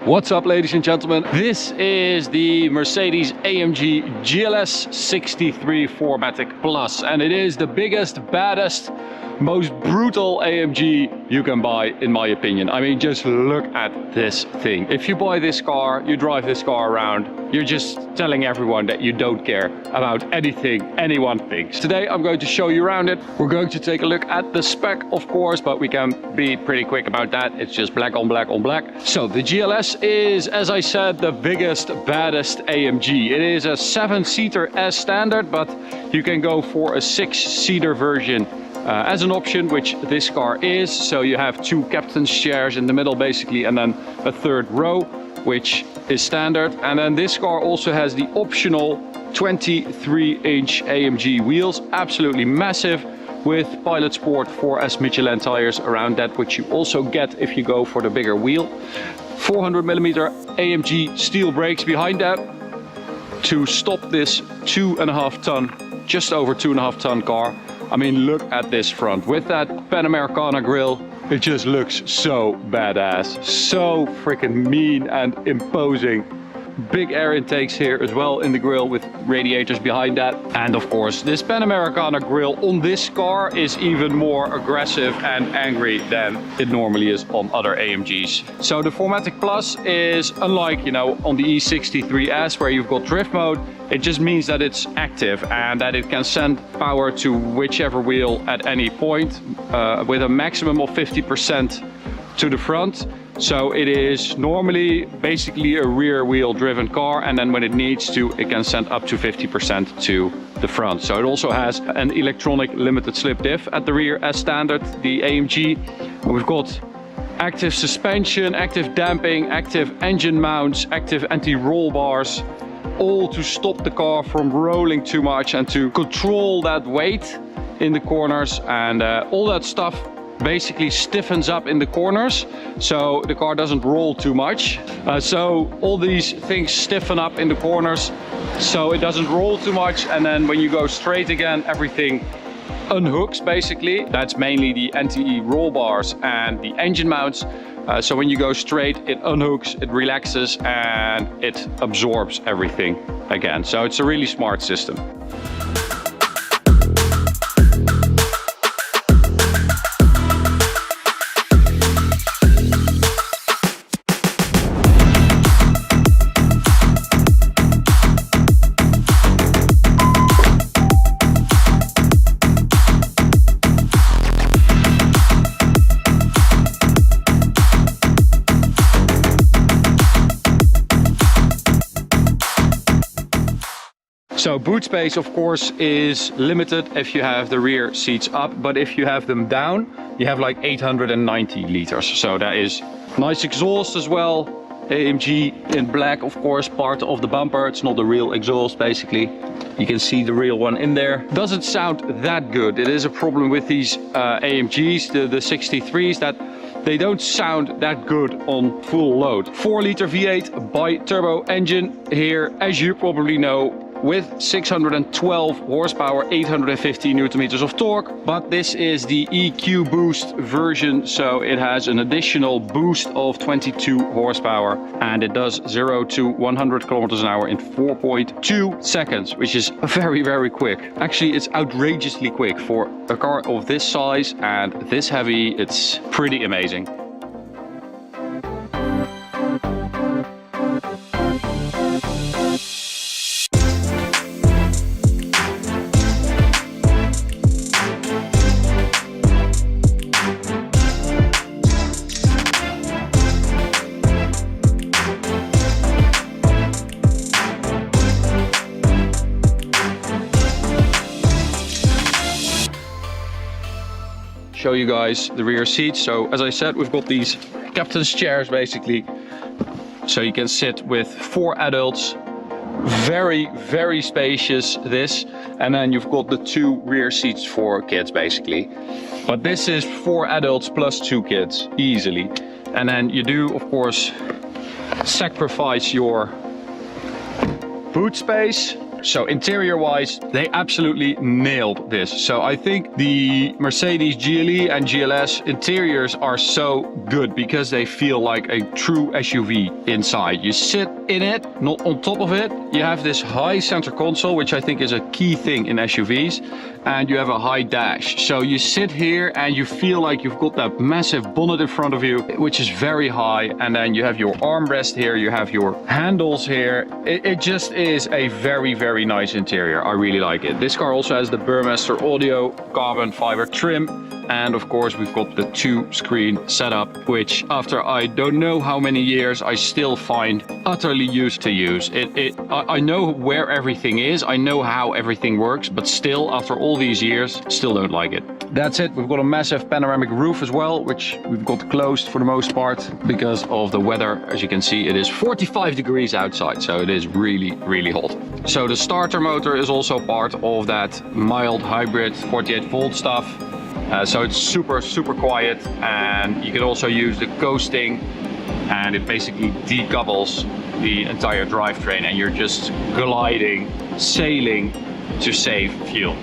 What's up, ladies and gentlemen? This is the Mercedes-AMG GLS 63 4MATIC Plus, and it is the biggest, baddest, most brutal AMG you can buy, in my opinion. I mean, just look at this thing. If you buy this car, you drive this car around, you're just telling everyone that you don't care about anything anyone thinks. Today I'm going to show you around it. We're going to take a look at the spec, of course, but we can be pretty quick about that. It's just black on black on black. So the GLS is, as I said, the biggest, baddest AMG. It is a 7-seater as standard, but you can go for a 6-seater version as an option, which this car is. So you have 2 captain's chairs in the middle basically, and then a 3rd row, which is standard. And then this car also has the optional 23-inch AMG wheels, absolutely massive, with Pilot Sport 4S Michelin tires around that, which you also get if you go for the bigger wheel. 400mm AMG steel brakes behind that to stop this 2.5 ton, just over 2.5 ton car. I mean, look at this front with that Panamericana grille. It just looks so badass, so freaking mean and imposing. Big air intakes here as well in the grille with radiators behind that. And of course, this Panamericana grille on this car is even more aggressive and angry than it normally is on other AMGs. So the 4MATIC Plus is unlike, you know, on the E63S where you've got drift mode. It just means that it's active and that it can send power to whichever wheel at any point with a maximum of 50% to the front. So it is normally basically a rear wheel driven car, and then when it needs to, it can send up to 50% to the front. So it also has an electronic limited slip diff at the rear as standard, the AMG. And we've got active suspension, active damping, active engine mounts, active anti-roll bars, all to stop the car from rolling too much and to control that weight in the corners, and all that stuff basically stiffens up in the corners so the car doesn't roll too much. So all these things stiffen up in the corners so it doesn't roll too much, and then when you go straight again, everything unhooks basically. That's mainly the anti-roll bars and the engine mounts. So when you go straight, it unhooks, it relaxes, and it absorbs everything again. So it's a really smart system. So boot space, of course, is limited if you have the rear seats up, but if you have them down, you have like 890 liters. So that is nice exhaust as well. AMG in black, of course, part of the bumper. It's not the real exhaust, basically. You can see the real one in there. Doesn't sound that good. It is a problem with these AMGs, the 63s, that they don't sound that good on full load. 4-liter V8 bi-turbo engine here, as you probably know, with 612 horsepower, 850 Newton meters of torque. But this is the EQ Boost version, so it has an additional boost of 22 horsepower, and it does 0 to 100 kilometers an hour in 4.2 seconds, which is very, very quick. Actually, it's outrageously quick for a car of this size and this heavy. It's pretty amazing. Show you guys the rear seats. So as I said, we've got these captain's chairs basically, so you can sit with 4 adults. Very, very spacious, this. And then you've got the 2 rear seats for kids basically, but this is 4 adults plus 2 kids easily. And then you do, of course, sacrifice your boot space So interior wise, they absolutely nailed this. So I think the Mercedes GLE and GLS interiors are so good because they feel like a true SUV inside. You sit in it, not on top of it. You have this high center console, which I think is a key thing in SUVs, and you have a high dash. So you sit here and you feel like you've got that massive bonnet in front of you, which is very high, and then you have your armrest here, you have your handles here. It just is a very, very nice interior. I really like it. This car also has the Burmester audio carbon fiber trim, and of course we've got the 2-screen setup, which after I don't know how many years, I still find utterly used to use. I know where everything is, I know how everything works, but still after all these years, still don't like it. That's it. We've got a massive panoramic roof as well, which we've got closed for the most part because of the weather. As you can see, it is 45 degrees outside, so it is really, really hot. So the starter motor is also part of that mild hybrid 48 volt stuff. So it's super, super quiet, and you can also use the coasting, and it basically decouples the entire drivetrain, and you're just gliding, sailing to save fuel.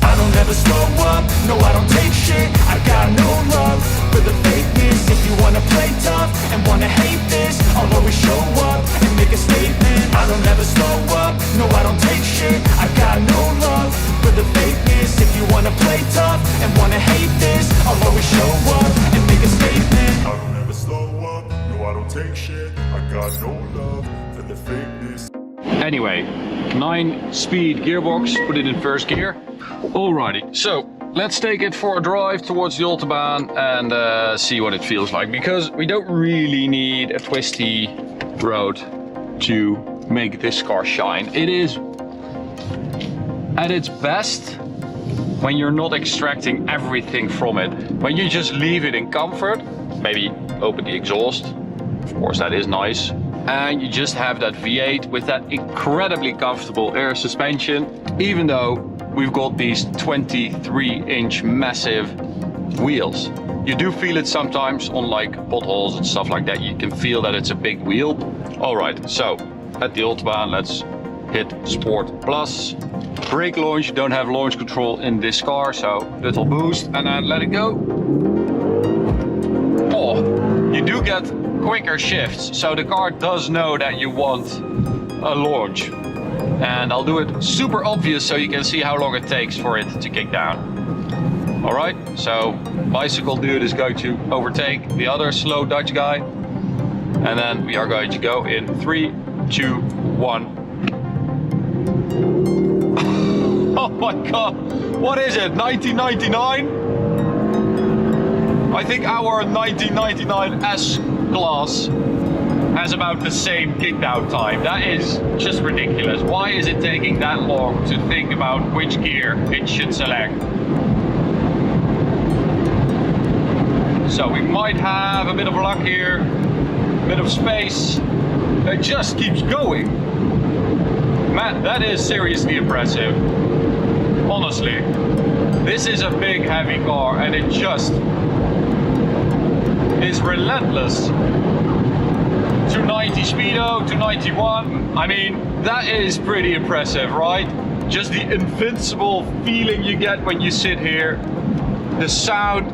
I don't ever slow up, no I don't take shit. I got no love for the fakeness. If you wanna play tough and wanna hate this, I'll always show up and make a statement. I don't ever slow up, no I don't take shit. I got no love for the fakeness. If you wanna play tough and wanna hate this, I'll always show up and make a statement. I don't ever slow up, no I don't take shit. I got no love for the fakeness. Anyway, 9-speed gearbox, put it in first gear. Alrighty, so let's take it for a drive towards the Autobahn and see what it feels like, because we don't really need a twisty road to make this car shine. It is at its best when you're not extracting everything from it. When you just leave it in comfort, maybe open the exhaust, of course that is nice, and you just have that V8 with that incredibly comfortable air suspension, even though we've got these 23-inch massive wheels. You do feel it sometimes on like potholes and stuff like that. You can feel that it's a big wheel. All right, so at the Autobahn, let's hit Sport Plus. Brake launch, you don't have launch control in this car, so little boost and then let it go. Oh, you do get quicker shifts, so the car does know that you want a launch. And I'll do it super obvious so you can see how long it takes for it to kick down. All right, so bicycle dude is going to overtake the other slow Dutch guy. And then we are going to go in 3, 2, 1. Oh my God, what is it, 1999? I think our 1999 S-Class has about the same kickdown time. That is just ridiculous. Why is it taking that long to think about which gear it should select? So we might have a bit of luck here, a bit of space. It just keeps going. Man, that is seriously impressive. Honestly, this is a big heavy car and it just is relentless. 290 speedo, 291. I mean, that is pretty impressive, right? Just the invincible feeling you get when you sit here. The sound,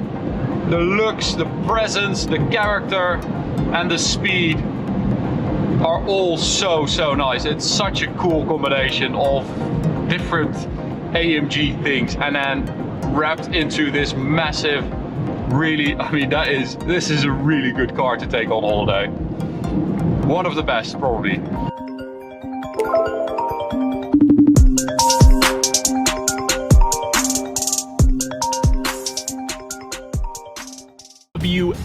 the looks, the presence, the character, and the speed are all so nice. It's such a cool combination of different AMG things and then wrapped into this massive, really, I mean, this is a really good car to take on holiday. One of the best, probably.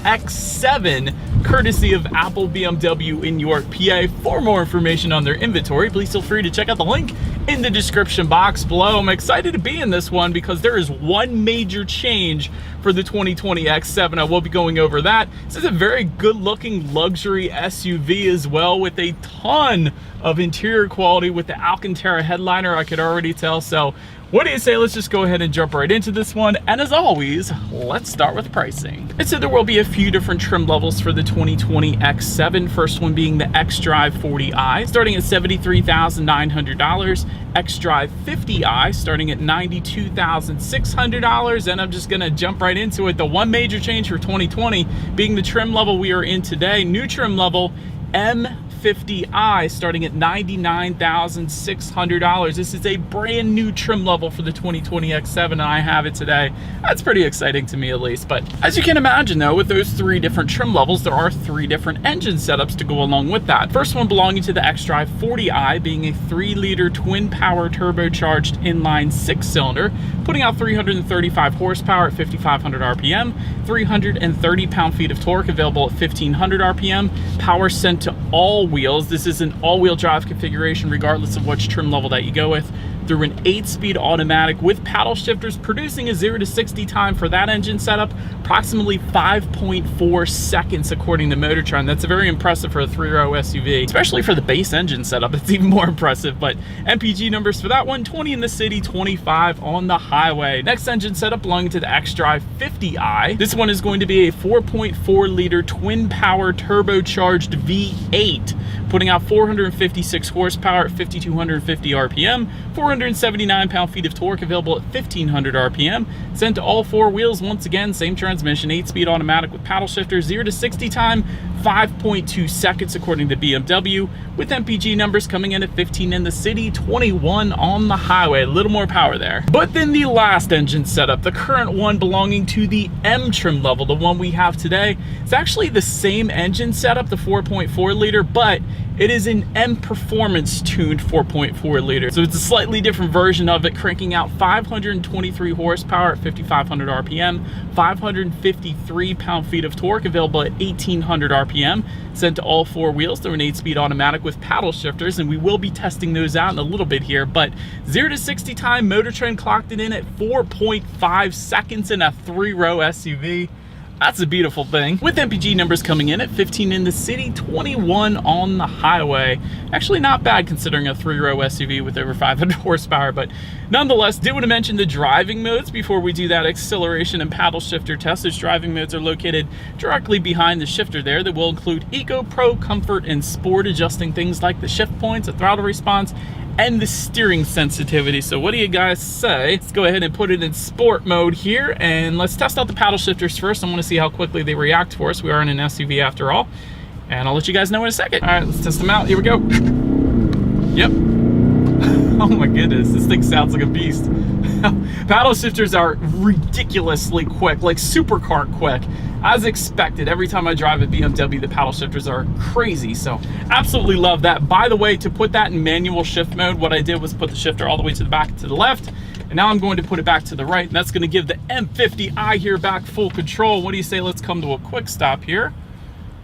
X7, courtesy of Apple BMW in York, PA. For more information on their inventory, please feel free to check out the link in the description box below. I'm excited to be in this one because there is one major change for the 2020 X7. I will be going over that. This is a very good looking luxury SUV as well, with a ton of interior quality with the Alcantara headliner, I could already tell. So What do you say? Let's just go ahead and jump right into this one. And as always, let's start with pricing. And so there will be a few different trim levels for the 2020 X7. First one being the xDrive 40i, starting at $73,900. xDrive 50i, starting at $92,600. And I'm just gonna jump right into it. The one major change for 2020 being the trim level we are in today. New trim level, M50i, starting at $99,600. This is a brand new trim level for the 2020 X7, and I have it today. That's pretty exciting to me, at least. But as you can imagine, though, with those three different trim levels, there are three different engine setups to go along with that. First one belonging to the xDrive 40i, being a 3-liter twin-power turbocharged inline 6-cylinder, putting out 335 horsepower at 5,500 RPM, 330 pound-feet of torque, available at 1,500 RPM, power sent to all wheels. This is an all-wheel drive configuration regardless of which trim level that you go with, through an 8-speed automatic with paddle shifters, producing a 0 to 60 time for that engine setup approximately 5.4 seconds according to Motor Trend. That's very impressive for a 3-row SUV, especially for the base engine setup. It's even more impressive. But MPG numbers for that one, 20 in the city, 25 on the highway. Next engine setup belonging to the xDrive 50i. This one is going to be a 4.4 liter twin power turbocharged V8, putting out 456 horsepower at 5,250 RPM, 479 pound-feet of torque, available at 1,500 RPM, sent to all four wheels. Once again, same transmission, 8-speed automatic with paddle shifters, 0 to 60 time, 5.2 seconds according to BMW, with MPG numbers coming in at 15 in the city, 21 on the highway. A little more power there. But then the last engine setup, the current one belonging to the M trim level, the one we have today, it's actually the same engine setup, the 4.4 liter, but it is an M Performance tuned 4.4 liter. So it's a slightly different version of it, cranking out 523 horsepower at 5,500 RPM, 553 pound-feet of torque, available at 1,800 RPM, sent to all four wheels through an 8-speed automatic with paddle shifters, and we will be testing those out in a little bit here. But 0 to 60 time, Motor Trend clocked it in at 4.5 seconds in a 3-row SUV. That's a beautiful thing. With MPG numbers coming in at 15 in the city, 21 on the highway. Actually not bad considering a 3-row SUV with over 500 horsepower, but nonetheless, did want to mention the driving modes before we do that acceleration and paddle shifter test. Those driving modes are located directly behind the shifter there. That will include Eco, Pro, Comfort, and Sport, adjusting things like the shift points, the throttle response, and the steering sensitivity. So what do you guys say? Let's go ahead and put it in sport mode here, and let's test out the paddle shifters first. I want to see how quickly they react for us. We are in an SUV after all, and I'll let you guys know in a second. All right, let's test them out. Here we go. Yep. Oh my goodness, this thing sounds like a beast. Paddle shifters are ridiculously quick, like supercar quick. As expected, every time I drive a BMW, the paddle shifters are crazy, so absolutely love that. By the way, to put that in manual shift mode, what I did was put the shifter all the way to the back and to the left, and now I'm going to put it back to the right, and that's going to give the M50i here back full control. What do you say? Let's come to a quick stop here.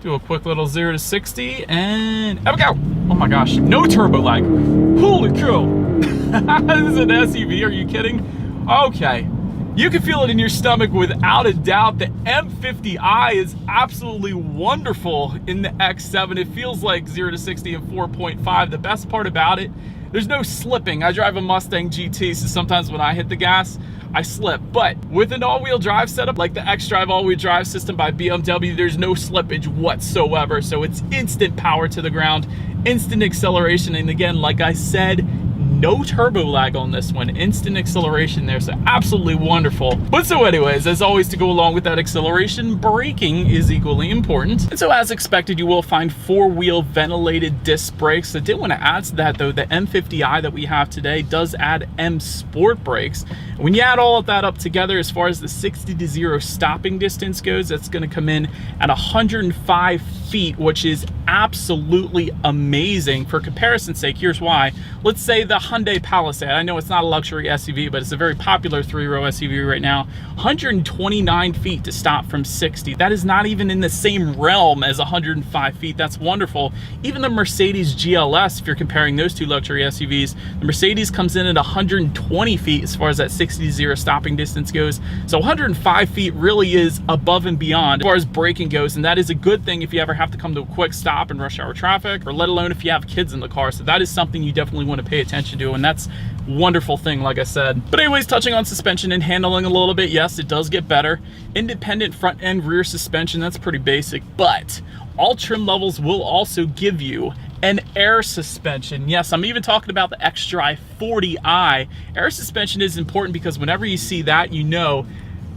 Do a quick little 0 to 60, and there we go. Oh my gosh, no turbo lag. Holy cow. This is an SUV, are you kidding? Okay. You can feel it in your stomach without a doubt. The M50i is absolutely wonderful in the X7. It feels like 0 to 60 in 4.5. The best part about it, there's no slipping. I drive a Mustang GT, so sometimes when I hit the gas, I slip. But with an all-wheel drive setup like the xDrive all-wheel drive system by BMW, there's no slippage whatsoever. So it's instant power to the ground, instant acceleration, and again, like I said, no turbo lag on this one, instant acceleration there, so absolutely wonderful. But so anyways, as always, to go along with that acceleration, braking is equally important. And so as expected, you will find 4-wheel ventilated disc brakes. I did want to add to that though, the M50i that we have today does add M Sport brakes. When you add all of that up together, as far as the 60 to 0 stopping distance goes, that's going to come in at 105 feet, which is absolutely amazing. For comparison's sake, here's why. Let's say the Hyundai Palisade. I know it's not a luxury SUV, but it's a very popular 3-row SUV right now. 129 feet to stop from 60. That is not even in the same realm as 105 feet. That's wonderful. Even the Mercedes GLS, if you're comparing those two luxury SUVs, the Mercedes comes in at 120 feet as far as that 60 to 0 stopping distance goes. So 105 feet really is above and beyond as far as braking goes, and that is a good thing if you ever have to come to a quick stop stop in rush hour traffic, or let alone if you have kids in the car. So that is something you definitely want to pay attention to, and that's a wonderful thing, like I said. But anyways, touching on suspension and handling a little bit, yes, it does get better. Independent front and rear suspension, that's pretty basic, but all trim levels will also give you an air suspension. Yes, I'm even talking about the X-Drive 40i. Air suspension is important because whenever you see that, you know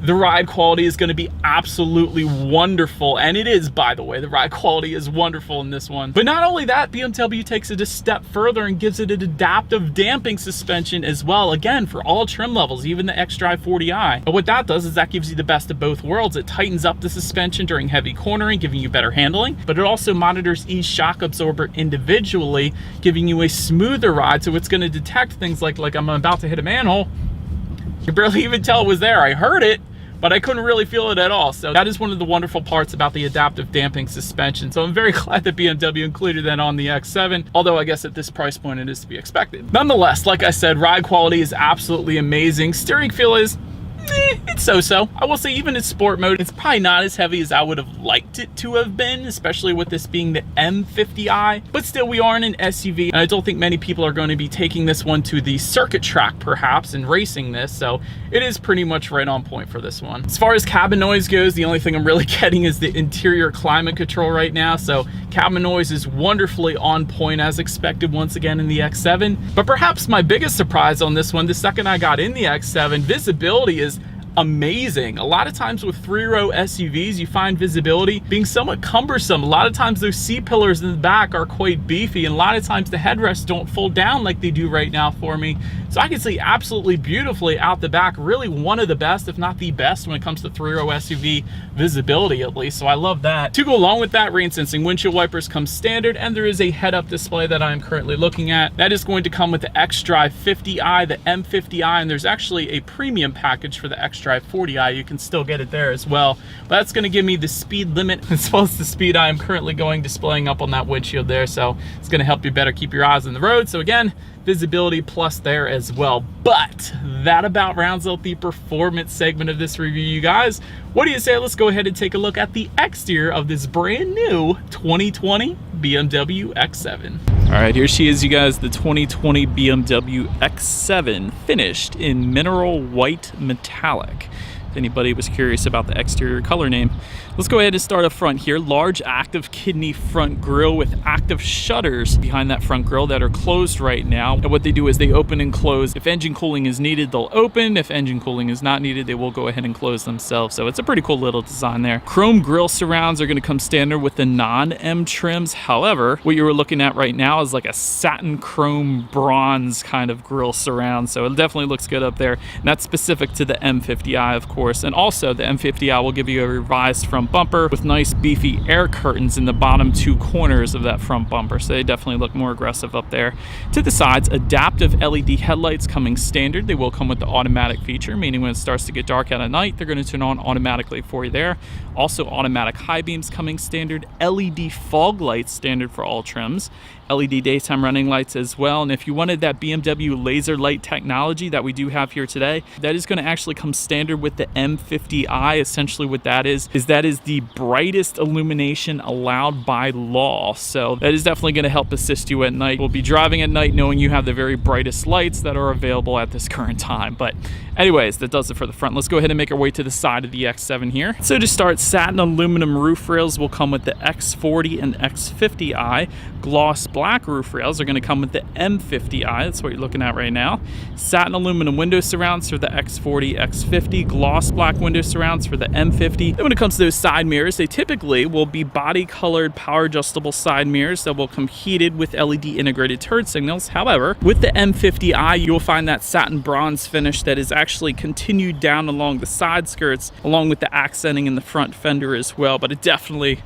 the ride quality is going to be absolutely wonderful. And it is, by the way, the ride quality is wonderful in this one. But not only that, BMW takes it a step further and gives it an adaptive damping suspension as well, again, for all trim levels, even the X-Drive 40i. But what that does is that gives you the best of both worlds. It tightens up the suspension during heavy cornering, giving you better handling, but it also monitors each shock absorber individually, giving you a smoother ride. So it's going to detect things like I'm about to hit a manhole. You can barely even tell it was there. I heard it, but I couldn't really feel it at all. So that is one of the wonderful parts about the adaptive damping suspension. So I'm very glad that BMW included that on the X7, although I guess at this price point it is to be expected. Nonetheless, like I said, ride quality is absolutely amazing. Steering feel is it's so-so. I will say even in sport mode, it's probably not as heavy as I would have liked it to have been, especially with this being the M50i, but still we are in an SUV, and I don't think many people are going to be taking this one to the circuit track perhaps and racing this, so it is pretty much right on point for this one. As far as cabin noise goes, the only thing I'm really getting is the interior climate control right now, so cabin noise is wonderfully on point as expected once again in the X7, but perhaps my biggest surprise on this one, the second I got in the X7, visibility is amazing. A lot of times with 3-row SUVs, you find visibility being somewhat cumbersome. A lot of times those seat pillars in the back are quite beefy, and a lot of times the headrests don't fold down like they do right now for me. So I can see absolutely beautifully out the back, really one of the best, if not the best, when it comes to 3-row SUV visibility at least. So I love that. To go along with that, rain sensing windshield wipers come standard, and there is a head-up display that I'm currently looking at. That is going to come with the X-Drive 50i, the M50i, and there's actually a premium package for the X-Drive 40i. You can still get it there as well. But that's going to give me the speed limit as well as the speed I am currently going displaying up on that windshield there. So it's going to help you better keep your eyes on the road. So again, visibility plus there as well. But that about rounds out the performance segment of this review, you guys. What do you say? Let's go ahead and take a look at the exterior of this brand new 2020 BMW X7. All right, here she is, you guys, the 2020 BMW X7, finished in mineral white metallic. If anybody was curious about the exterior color name. Let's go ahead and start up front here. Large active kidney front grille with active shutters behind that front grille that are closed right now. And what they do is they open and close. If engine cooling is needed, they'll open. If engine cooling is not needed, they will go ahead and close themselves. So it's a pretty cool little design there. Chrome grille surrounds are going to come standard with the non-M trims. However, what you were looking at right now is like a satin chrome bronze kind of grille surround. So it definitely looks good up there. And that's specific to the M50i, of course. And also the M50i will give you a revised front bumper with nice beefy air curtains in the bottom two corners of that front bumper, so they definitely look more aggressive up there. To the sides, adaptive LED headlights coming standard. They will come with the automatic feature, meaning when it starts to get dark out at night, they're going to turn on automatically for you there. Also automatic high beams coming standard, LED fog lights standard for all trims, LED daytime running lights as well. And if you wanted that BMW laser light technology that we do have here today, that is going to actually come standard with the M50i. Essentially what that is the brightest illumination allowed by law. So that is definitely going to help assist you at night. We'll be driving at night knowing you have the very brightest lights that are available at this current time. But anyways, that does it for the front. Let's go ahead and make our way to the side of the X7 here. So to start, satin aluminum roof rails will come with the X40 and X50i. Gloss black roof rails are going to come with the M50i. That's what you're looking at right now. Satin aluminum window surrounds for the X40, X50. Gloss black window surrounds for the M50. Then when it comes to those side mirrors, they typically will be body colored power adjustable side mirrors that will come heated with LED integrated turn signals. However, with the M50i, you will find that satin bronze finish that is actually continued down along the side skirts, along with the accenting in the front fender as well. But it definitely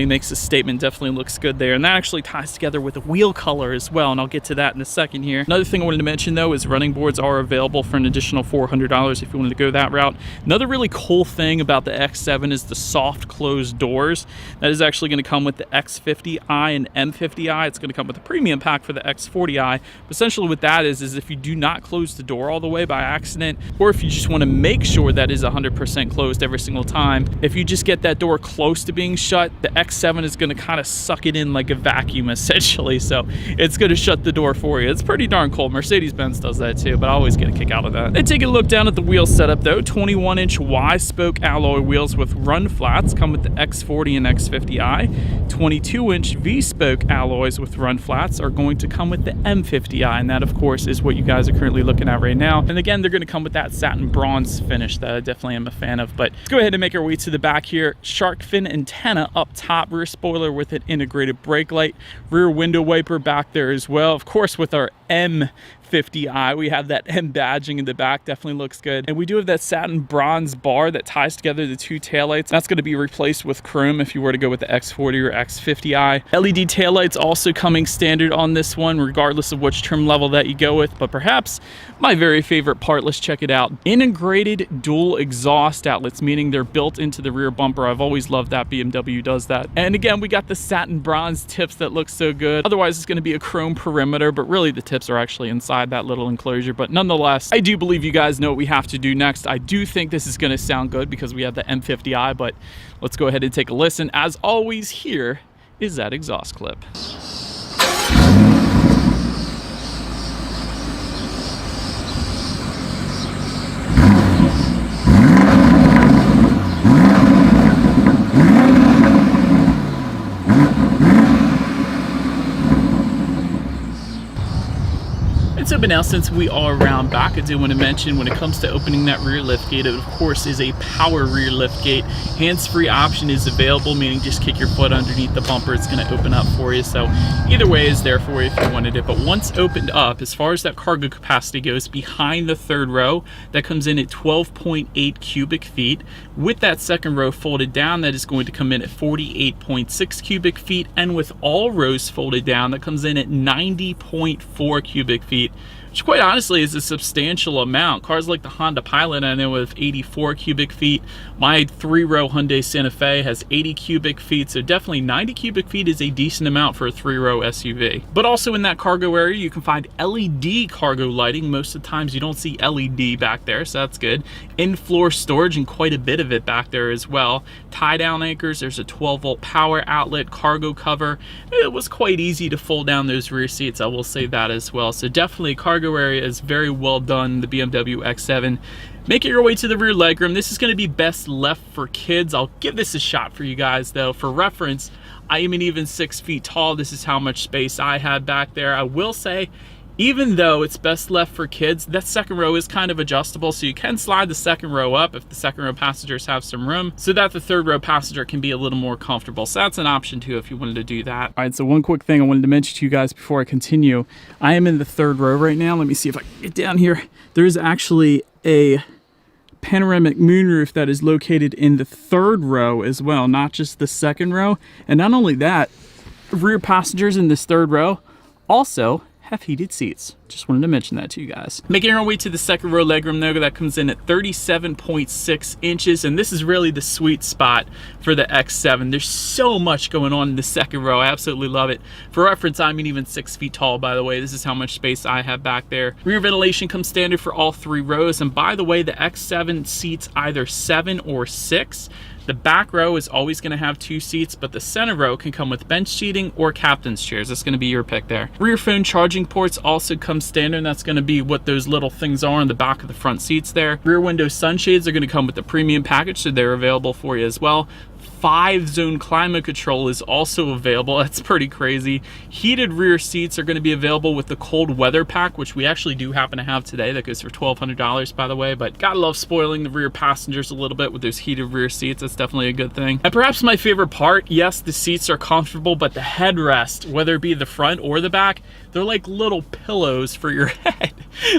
makes a statement, definitely looks good there. And that actually ties together with the wheel color as well, and I'll get to that in a second here. Another thing I wanted to mention though is running boards are available for an additional $400 if you wanted to go that route. Another really cool thing about the X7 is the soft closed doors. That is actually going to come with the X50i and M50i. It's going to come with a premium pack for the X40i. But essentially what that is if you do not close the door all the way by accident, or if you just want to make sure that is 100% closed every single time, if you just get that door close to being shut, the X7 is going to kind of suck it in like a vacuum essentially. So it's going to shut the door for you. It's pretty darn cool. Mercedes-Benz does that too, but I always get a kick out of that. And take a look down at the wheel setup though. 21-inch Y-spoke alloy wheels with run flats come with the X40 and X50i. 22-inch V-spoke alloys with run flats are going to come with the M50i, and that of course is what you guys are currently looking at right now. And again, they're going to come with that satin bronze finish that I definitely am a fan of. But let's go ahead and make our way to the back here. Shark fin antenna up top, rear spoiler with an integrated brake light, rear window wiper back there as well. Of course, with our M50i, we have that M badging in the back, definitely looks good. And we do have that satin bronze bar that ties together the two taillights. That's going to be replaced with chrome if you were to go with the X40 or X50i. LED taillights also coming standard on this one, regardless of which trim level that you go with. But perhaps my very favorite part, let's check it out. Integrated dual exhaust outlets, meaning they're built into the rear bumper. I've always loved that BMW does that. And again, we got the satin bronze tips that look so good. Otherwise, it's going to be a chrome perimeter, but really the tips are actually inside that little enclosure. But nonetheless, I do believe you guys know what we have to do next. I do think this is going to sound good because we have the M50i, but let's go ahead and take a listen. As always, here is that exhaust clip. But now, since we are around back, I do want to mention when it comes to opening that rear lift gate, it of course is a power rear lift gate. Hands-free option is available, meaning just kick your foot underneath the bumper, it's going to open up for you. So either way is there for you if you wanted it. But once opened up, as far as that cargo capacity goes, behind the third row, that comes in at 12.8 cubic feet. With that second row folded down, that is going to come in at 48.6 cubic feet. And with all rows folded down, that comes in at 90.4 cubic feet. Which quite honestly is a substantial amount. Cars like the Honda Pilot, I know, have 84 cubic feet. My 3-row Hyundai Santa Fe has 80 cubic feet, so definitely 90 cubic feet is a decent amount for a 3-row SUV. But also in that cargo area, you can find LED cargo lighting. Most of the times you don't see LED back there, so that's good. In-floor storage and quite a bit of it back there as well. Tie-down anchors, there's a 12-volt power outlet, cargo cover. It was quite easy to fold down those rear seats, I will say that as well. So definitely cargo area is very well done, the BMW X7. Making your way to the rear legroom, this is going to be best left for kids. I'll give this a shot for you guys though. For reference, I am an even 6 feet tall. This is how much space I have back there. I will say, even though it's best left for kids, that second row is kind of adjustable, so you can slide the second row up if the second row passengers have some room, so that the third row passenger can be a little more comfortable. So that's an option too if you wanted to do that. All right, so one quick thing I wanted to mention to you guys before I continue. I am in the third row right now. Let me see if I can get down here. There is actually a panoramic moonroof that is located in the third row as well, not just the second row. And not only that, rear passengers in this third row also have heated seats. Just wanted to mention that to you guys. Making our way to the second row legroom though, that comes in at 37.6 inches, and this is really the sweet spot for the X7. There's so much going on in the second row. I absolutely love it. For reference, I'm even 6 feet tall, by the way. This is how much space I have back there. Rear ventilation comes standard for all 3 rows, and by the way, the X7 seats either 7 or 6. The back row is always going to have 2 seats, but the center row can come with bench seating or captain's chairs. That's going to be your pick there. Rear phone charging ports also come standard, and that's going to be what those little things are on the back of the front seats there. Rear window sunshades are going to come with the premium package, so they're available for you as well. 5-zone climate control is also available. That's pretty crazy. Heated rear seats are going to be available with the cold weather pack, which we actually do happen to have today. That goes for $1,200, by the way, but gotta love spoiling the rear passengers a little bit with those heated rear seats. That's definitely a good thing. And perhaps my favorite part, yes, the seats are comfortable, but the headrest, whether it be the front or the back, they're like little pillows for your head.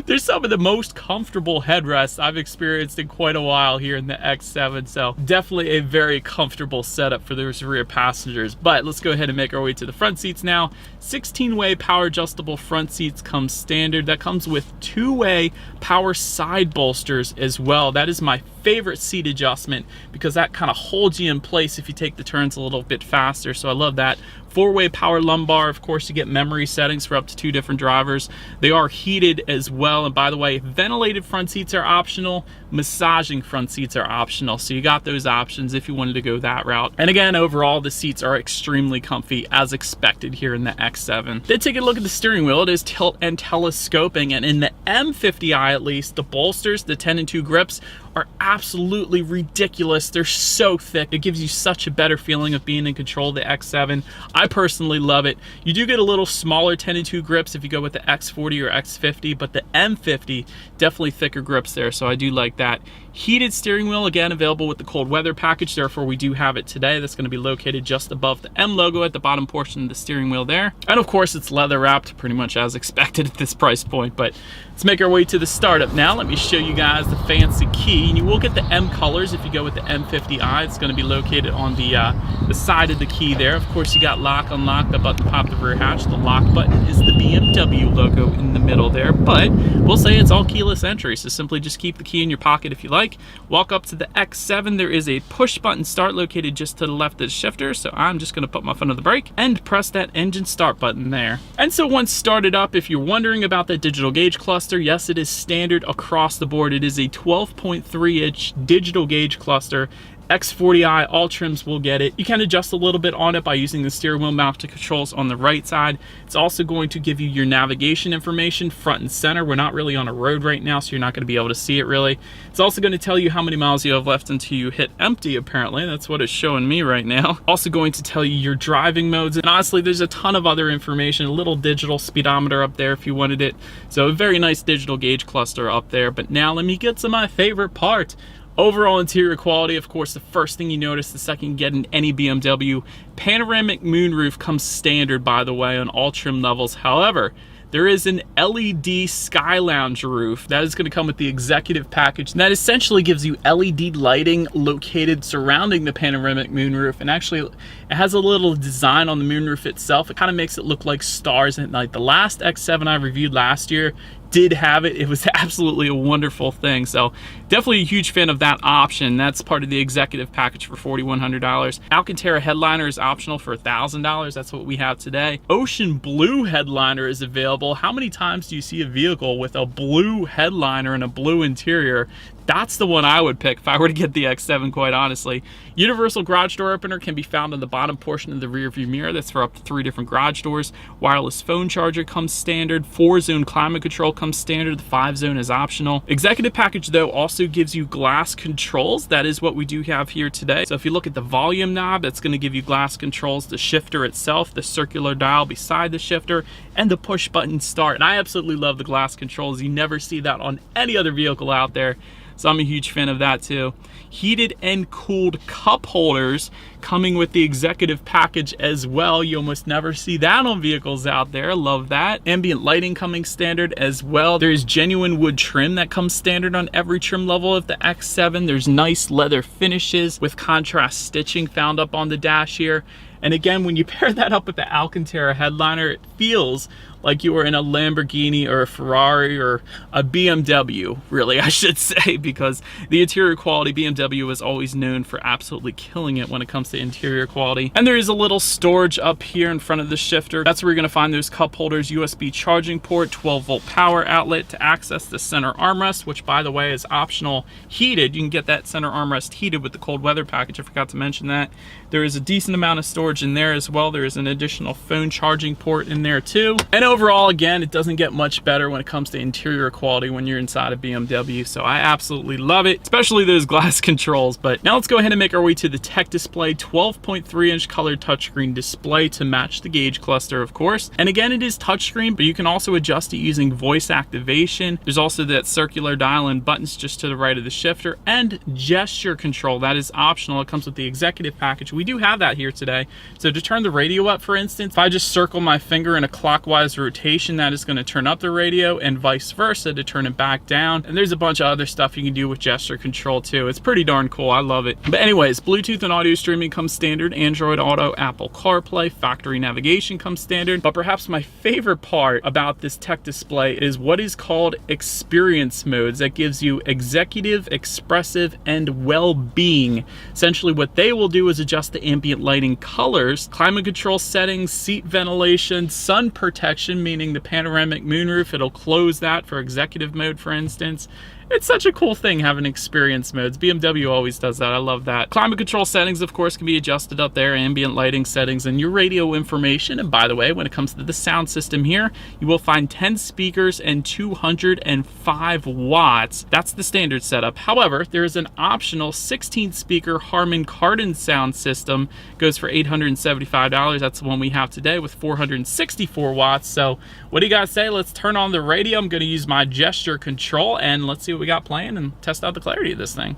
They're some of the most comfortable headrests I've experienced in quite a while here in the X7, so definitely a very comfortable setup for those rear passengers. But let's go ahead and make our way to the front seats now. 16-way power adjustable front seats comes standard. That comes with 2-way power side bolsters as well. That is my favorite seat adjustment because that kind of holds you in place if you take the turns a little bit faster. So I love that. 4-way power lumbar. Of course, you get memory settings for up to 2 different drivers. They are heated as well. And by the way, ventilated front seats are optional. Massaging front seats are optional. So you got those options if you wanted to go that route. And again, overall, the seats are extremely comfy as expected here in the X7. Then take a look at the steering wheel. It is tilt and telescoping. And in the M50i, at least, the bolsters, the 10 and 2 grips, are absolutely ridiculous. They're so thick. It gives you such a better feeling of being in control of the X7. I personally love it. You do get a little smaller 10 and 2 grips if you go with the X40 or X50, but the M50, definitely thicker grips there, so I do like that. Heated steering wheel, again, available with the cold weather package, therefore we do have it today. That's going to be located just above the M logo at the bottom portion of the steering wheel there. And of course, it's leather wrapped, pretty much as expected at this price point. But let's make our way to the startup now. Let me show you guys the fancy key. And you will get the M colors if you go with the M50i. It's going to be located on the side of the key there. Of course, you got lock, unlock, the button to pop the rear hatch. The lock button is the BMW logo in the middle there, but we'll say it's all keyless entry, so simply just keep the key in your pocket if you like. Walk up to the X7. There is a push button start located just to the left of the shifter, so I'm just going to put my foot on the brake and press that engine start button there. And so once started up, if you're wondering about that digital gauge cluster, yes, it is standard across the board. It is a 12.3-inch digital gauge cluster. X40i, all trims will get it. You can adjust a little bit on it by using the steering wheel mounted controls on the right side. It's also going to give you your navigation information front and center. We're not really on a road right now, so you're not going to be able to see it really. It's also going to tell you how many miles you have left until you hit empty, apparently. That's what it's showing me right now. Also going to tell you your driving modes. And honestly, there's a ton of other information, a little digital speedometer up there if you wanted it. So a very nice digital gauge cluster up there. But now let me get to my favorite part. Overall interior quality, of course, the first thing you notice the second you get in any BMW, panoramic moonroof comes standard, by the way, on all trim levels. However, there is an LED Sky Lounge roof that is going to come with the executive package, and that essentially gives you LED lighting located surrounding the panoramic moonroof. And actually, it has a little design on the moonroof itself. It kind of makes it look like stars at night. The last X7 I reviewed last year did have it. It was absolutely a wonderful thing. So definitely a huge fan of that option. That's part of the executive package for $4,100. Alcantara headliner is optional for $1,000. That's what we have today. Ocean blue headliner is available. How many times do you see a vehicle with a blue headliner and a blue interior? That's the one I would pick if I were to get the X7, quite honestly. Universal garage door opener can be found on the bottom portion of the rear view mirror. That's for up to 3 different garage doors. Wireless phone charger comes standard. 4-zone climate control comes standard. The 5-zone is optional. Executive package, though, also gives you glass controls. That is what we do have here today. So if you look at the volume knob, that's going to give you glass controls, the shifter itself, the circular dial beside the shifter, and the push button start. And I absolutely love the glass controls. You never see that on any other vehicle out there. So I'm a huge fan of that too. Heated and cooled cup holders coming with the executive package as well. You almost never see that on vehicles out there. Love that. Ambient lighting coming standard as well. There's genuine wood trim that comes standard on every trim level of the X7. There's nice leather finishes with contrast stitching found up on the dash here. And again, when you pair that up with the Alcantara headliner, it feels like you were in a Lamborghini or a Ferrari or a BMW, really, I should say, because the interior quality, BMW is always known for absolutely killing it when it comes to interior quality. And there is a little storage up here in front of the shifter. That's where you're gonna find those cup holders, USB charging port, 12-volt power outlet to access the center armrest, which, by the way, is optional heated. You can get that center armrest heated with the cold weather package. I forgot to mention that. There is a decent amount of storage in there as well. There is an additional phone charging port in there too. And overall, again, it doesn't get much better when it comes to interior quality when you're inside a BMW. So I absolutely love it, especially those glass controls. But now let's go ahead and make our way to the tech display. 12.3-inch colored touchscreen display to match the gauge cluster, of course. And again, it is touchscreen, but you can also adjust it using voice activation. There's also that circular dial and buttons just to the right of the shifter, and gesture control. That is optional. It comes with the executive package. We do have that here today. So to turn the radio up, for instance, if I just circle my finger in a clockwise rotation that is going to turn up the radio, and vice versa to turn it back down. And there's a bunch of other stuff you can do with gesture control too. It's pretty darn cool. I love it. But anyways, Bluetooth and audio streaming comes standard, Android Auto, Apple CarPlay, factory navigation comes standard. But perhaps my favorite part about this tech display is what is called experience modes that gives you executive, expressive, and well-being. Essentially what they will do is adjust the ambient lighting colors, climate control settings, seat ventilation, sun protection, meaning the panoramic moonroof, it'll close that for executive mode, for instance. It's such a cool thing having experience modes. BMW always does that. I love that. Climate control settings, of course, can be adjusted up there, ambient lighting settings, and your radio information. And by the way, when it comes to the sound system here, you will find 10 speakers and 205 watts. That's the standard setup. However, there is an optional 16-speaker Harman Kardon sound system. It goes for $875. That's the one we have today with 464 watts. So what do you guys say? Let's turn on the radio. I'm going to use my gesture control, and let's see what we got playing and test out the clarity of this thing.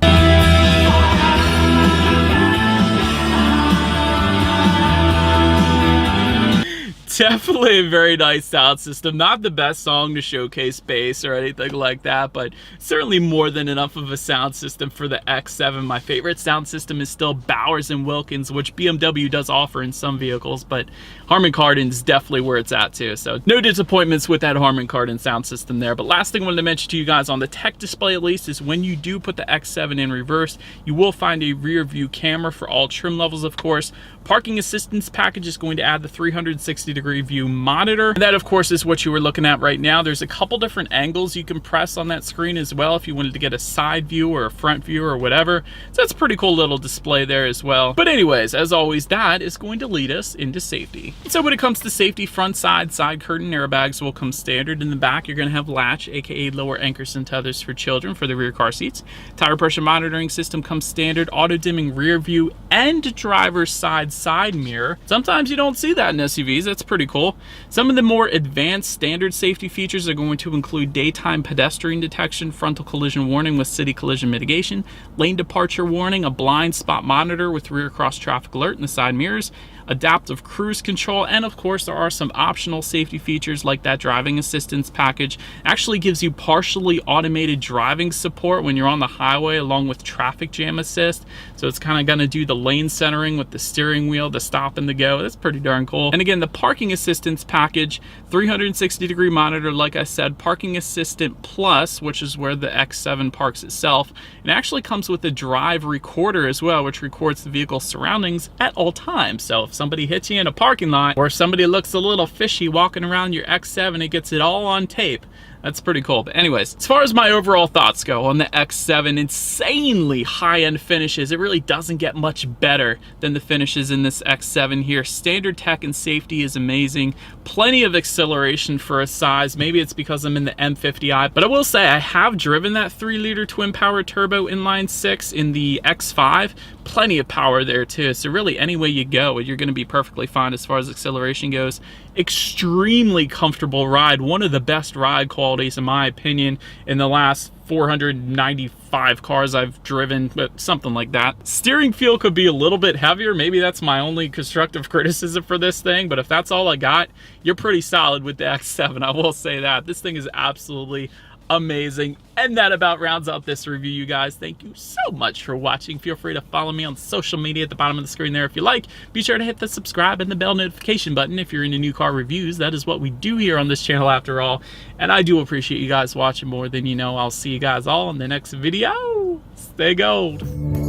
Definitely a very nice sound system. Not the best song to showcase bass or anything like that, but certainly more than enough of a sound system for the X7. My favorite sound system is still Bowers & Wilkins, which BMW does offer in some vehicles, but Harman Kardon is definitely where it's at too. So no disappointments with that Harman Kardon sound system there. But last thing I wanted to mention to you guys on the tech display at least is when you do put the X7 in reverse, you will find a rear view camera for all trim levels, of course. Parking assistance package is going to add the 360-degree view monitor. And that, of course, is what you were looking at right now. There's a couple different angles you can press on that screen as well if you wanted to get a side view or a front view or whatever. So that's a pretty cool little display there as well. But anyways, as always, that is going to lead us into safety. So when it comes to safety, front side curtain airbags will come standard. In the back, you're going to have latch, aka lower anchors and tethers for children for the rear car seats. Tire pressure monitoring system comes standard, auto dimming rear view and driver's side mirror. Sometimes you don't see that in SUVs. That's pretty cool. Some of the more advanced standard safety features are going to include daytime pedestrian detection, frontal collision warning with city collision mitigation, lane departure warning, a blind spot monitor with rear cross traffic alert in the side mirrors, adaptive cruise control, and of course there are some optional safety features like that driving assistance package. Actually gives you partially automated driving support when you're on the highway along with traffic jam assist. So it's kind of going to do the lane centering with the steering wheel, the stop and the go. That's pretty darn cool. And again, the parking assistance package, 360-degree monitor, like I said, parking assistant plus, which is where the X7 parks itself. It actually comes with a drive recorder as well, which records the vehicle's surroundings at all times. So if somebody hits you in a parking lot or somebody looks a little fishy walking around your X7, it gets it all on tape. That's pretty cool. But anyways, as far as my overall thoughts go on the X7, insanely high-end finishes. It really doesn't get much better than the finishes in this X7 here. Standard tech and safety is amazing. Plenty of acceleration for a size. Maybe it's because I'm in the M50i, but I will say I have driven that 3-liter twin-power turbo inline 6 in the X5. Plenty of power there too. So really, any way you go, you're going to be perfectly fine as far as acceleration goes. Extremely comfortable ride. One of the best ride qualities, in my opinion, in the last 495 cars I've driven, but something like that. Steering feel could be a little bit heavier. Maybe that's my only constructive criticism for this thing, but if that's all I got, you're pretty solid with the X7. I will say that. This thing is absolutely amazing. And that about rounds out this review, you guys. Thank you so much for watching. Feel free to follow me on social media at the bottom of the screen there if you like. Be sure to hit the subscribe and the bell notification button if you're into new car reviews. That is what we do here on this channel after all. And I do appreciate you guys watching more than you know. I'll see you guys all in the next video. Stay gold.